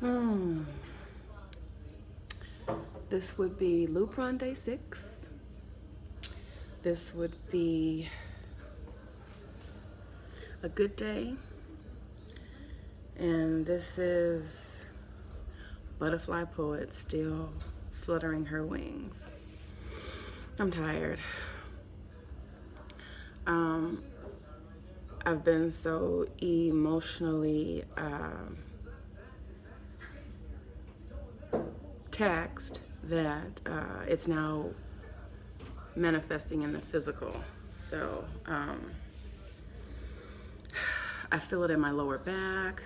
Hmm. This would be Lupron Day 6. This would be a good day. And this is Butterfly Poet still fluttering her wings. I'm tired. I've been so emotionally taxed that it's now manifesting in the physical. So I feel it in my lower back.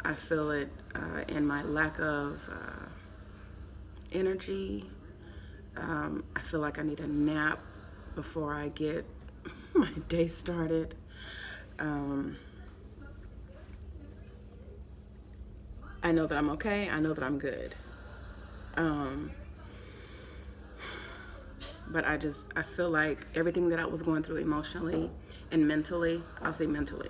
I feel it in my lack of energy. I feel like I need a nap before I get my day started. I know that I'm okay. I know that I'm good. But I feel like everything that I was going through emotionally and mentally, I'll say mentally,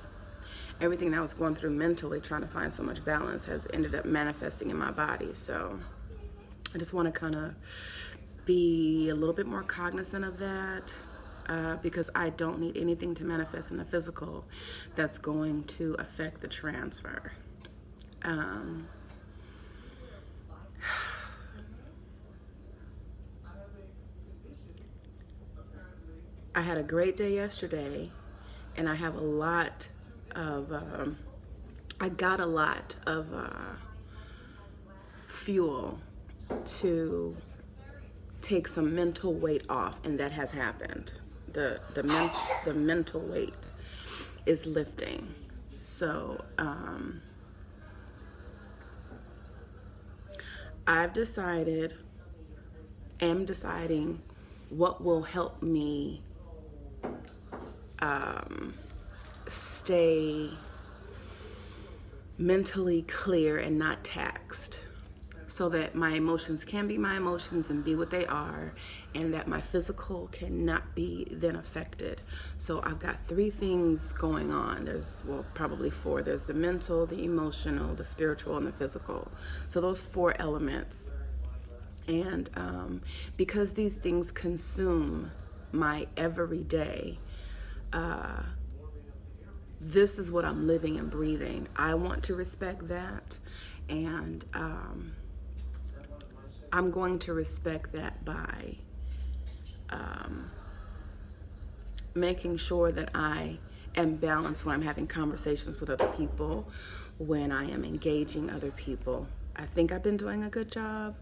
everything that I was going through mentally, trying to find so much balance, has ended up manifesting in my body. So I just want to kind of be a little bit more cognizant of that, because I don't need anything to manifest in the physical that's going to affect the transfer. I had a great day yesterday, and I got a lot of fuel to take some mental weight off, and that has happened. The mental weight is lifting. So am deciding what will help me stay mentally clear and not taxed, so that my emotions can be my emotions and be what they are, and that my physical cannot be then affected. So I've got 3 things going on. There's, well, probably 4. There's the mental, the emotional, the spiritual, and the physical. So those 4 elements. And because these things consume my everyday, this is what I'm living and breathing. I want to respect that, and I'm going to respect that by making sure that I am balanced when I'm having conversations with other people, when I am engaging other people. I think I've been doing a good job.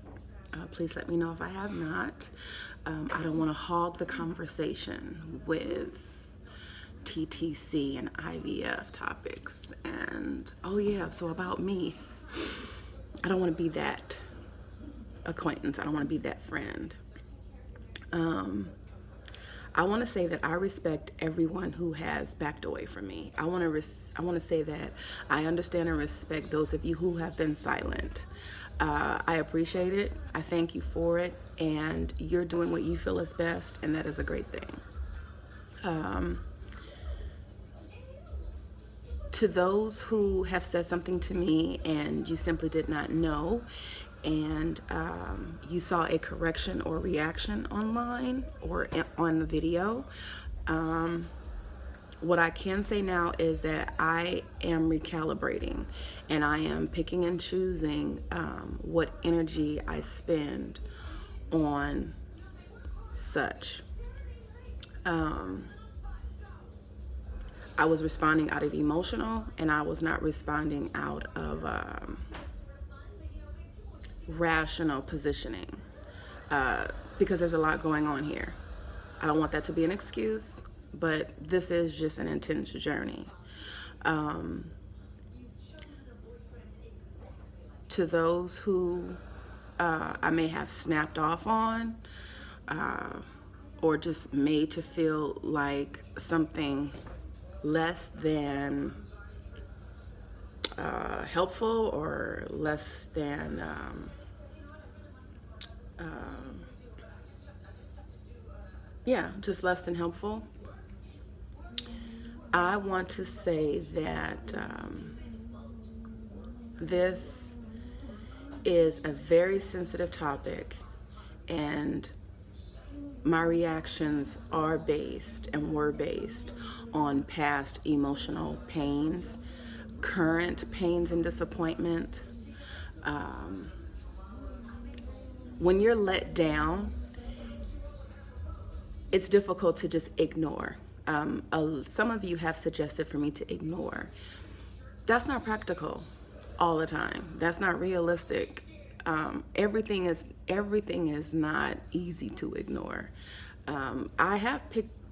Please let me know if I have not. I don't want to hog the conversation with TTC and IVF topics. And, oh yeah, so about me. I don't want to be that acquaintance. I don't want to be that friend. I want to say that I respect everyone who has backed away from me. I want to say that I understand and respect those of you who have been silent. I appreciate it. I thank you for it. And you're doing what you feel is best, and that is a great thing. To those who have said something to me and you simply did not know, and you saw a correction or reaction online or on the video, what I can say now is that I am recalibrating, and I am picking and choosing what energy I spend on such. I was responding out of emotional, and I was not responding out of rational positioning, because there's a lot going on here. I don't want that to be an excuse, but this is just an intense journey. To those who I may have snapped off on, or just made to feel like something less than helpful, or less than just less than helpful. I want to say that this is a very sensitive topic, and my reactions are based and were based on past emotional pains, current pains and disappointment. When you're let down, it's difficult to just ignore. Some of you have suggested for me to ignore. That's not practical all the time. That's not realistic. Everything is not easy to ignore. I have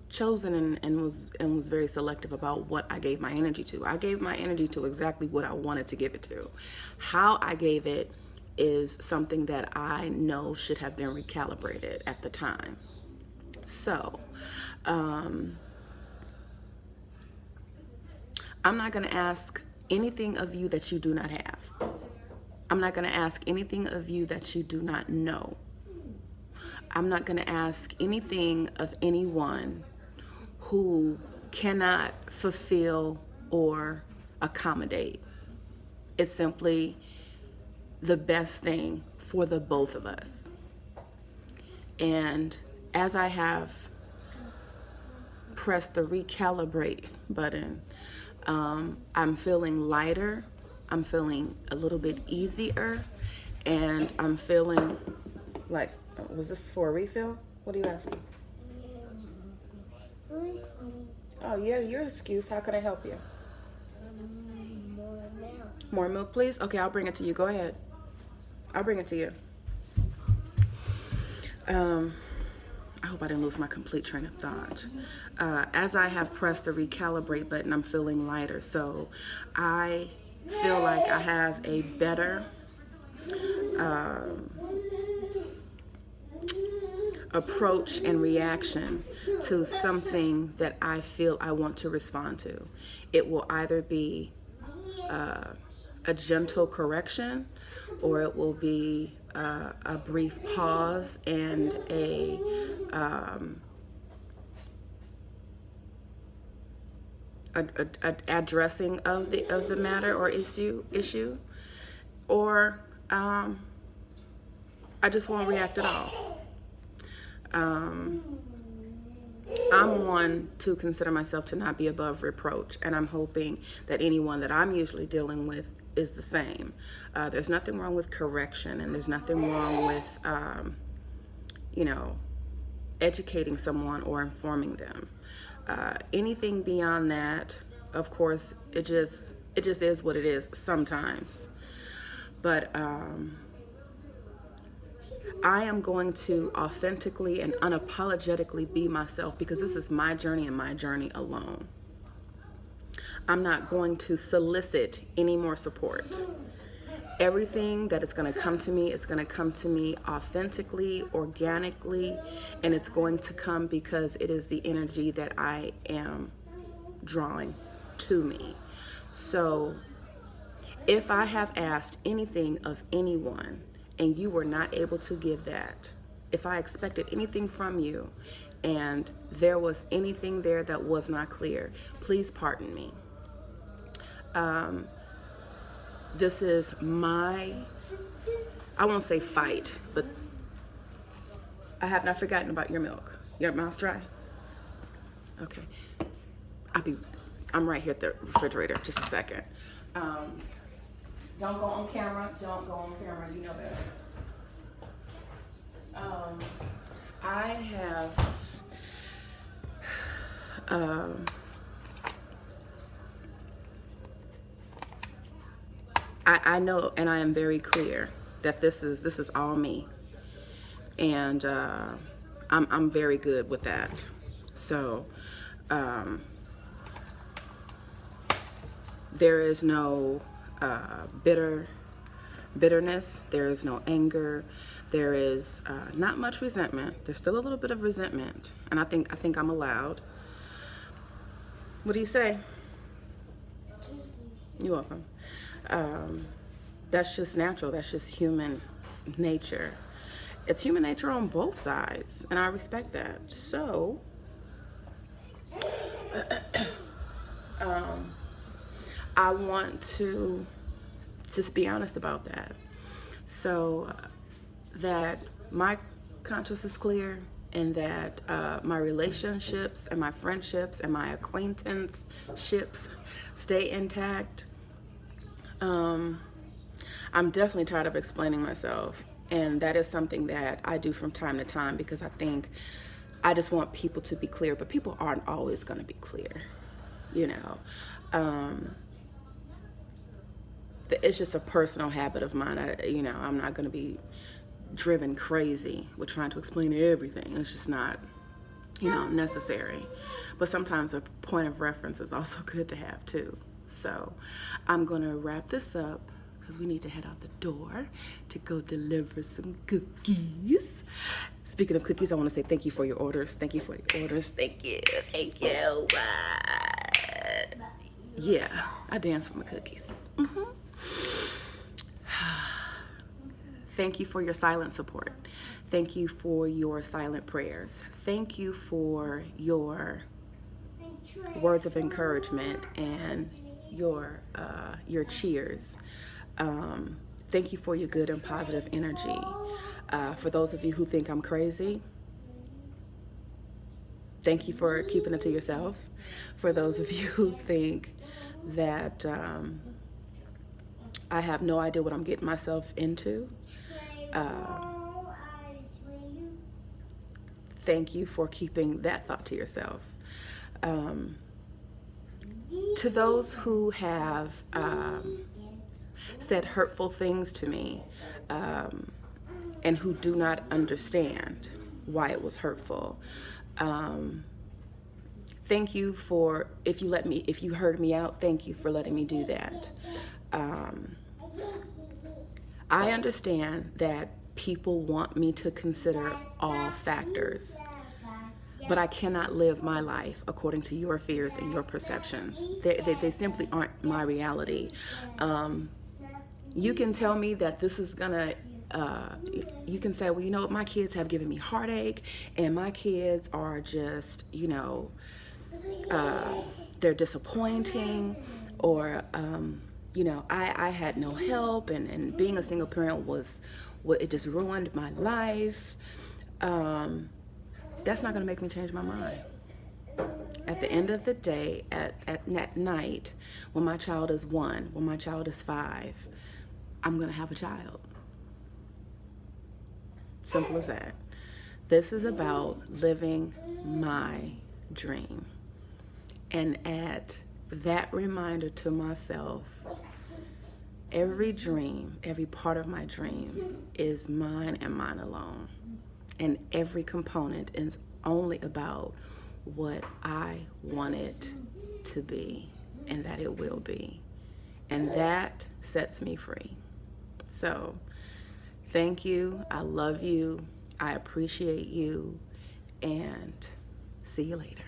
chosen and was very selective about what I gave my energy to. I gave my energy to exactly what I wanted to give it to. How I gave it is something that I know should have been recalibrated at the time. So, I'm not going to ask anything of you that you do not have. I'm not going to ask anything of you that you do not know. I'm not going to ask anything of anyone who cannot fulfill or accommodate. It's simply the best thing for the both of us. And as I have pressed the recalibrate button, I'm feeling lighter, I'm feeling a little bit easier, and I'm feeling like, was this for a refill? What are you asking? Oh, yeah, your excuse. How can I help you? More milk. More milk, please? Okay, I'll bring it to you. Go ahead. I'll bring it to you. I hope I didn't lose my complete train of thought. As I have pressed the recalibrate button, I'm feeling lighter. So I feel like I have a better approach and reaction to something that I feel I want to respond to. It will either be a gentle correction, or it will be a brief pause and a addressing of the matter or issue, or I just won't react at all. I'm one to consider myself to not be above reproach, and I'm hoping that anyone that I'm usually dealing with is the same. There's nothing wrong with correction, and there's nothing wrong with, educating someone or informing them. Anything beyond that, of course, it just is what it is sometimes. But I am going to authentically and unapologetically be myself, because this is my journey and my journey alone. I'm not going to solicit any more support. Everything that is going to come to me is going to come to me authentically, organically, and it's going to come because it is the energy that I am drawing to me. So if I have asked anything of anyone and you were not able to give that, if I expected anything from you and there was anything there that was not clear, please pardon me. This is my, I won't say fight, but I have not forgotten about your milk. Your mouth dry? Okay. I'm right here at the refrigerator. Just a second. Don't go on camera. Don't go on camera. You know better. I have I know, and I am very clear that this is all me, and I'm very good with that. So there is no bitterness. There is no anger. There is not much resentment. There's still a little bit of resentment, and I think I'm allowed. What do you say? You're welcome. That's just natural. That's just human nature. It's human nature on both sides, and I respect that. So, I want to just be honest about that. So that my conscience is clear, and that my relationships and my friendships and my acquaintanceships stay intact. I'm definitely tired of explaining myself. And that is something that I do from time to time, because I think I just want people to be clear, but people aren't always going to be clear, you know. It's just a personal habit of mine. I'm not going to be driven crazy with trying to explain everything. It's just not, necessary. But sometimes a point of reference is also good to have too. So I'm going to wrap this up because we need to head out the door to go deliver some cookies. Speaking of cookies, I want to say thank you for your orders. Thank you for your orders. Thank you. Thank you. Yeah, I dance for my cookies. Thank you for your silent support. Thank you for your silent prayers. Thank you for your words of encouragement and your cheers. Thank you for your good and positive energy. For those of you who think I'm crazy, thank you for keeping it to yourself. For those of you who think that I have no idea what I'm getting myself into, thank you for keeping that thought to yourself. To those who have said hurtful things to me, and who do not understand why it was hurtful, thank you for, if you heard me out, thank you for letting me do that. I understand that people want me to consider all factors, but I cannot live my life according to your fears and your perceptions. They simply aren't my reality. You can tell me that this is gonna, you can say, well, you know what, my kids have given me heartache, and my kids are just, they're disappointing, or, I had no help, and being a single parent it just ruined my life. That's not gonna make me change my mind. At the end of the day, at night, when my child is 1, when my child is 5, I'm gonna have a child. Simple as that. This is about living my dream. And add that reminder to myself, every dream, every part of my dream is mine and mine alone. And every component is only about what I want it to be, and that it will be. And that sets me free. So, thank you. I love you. I appreciate you. And see you later.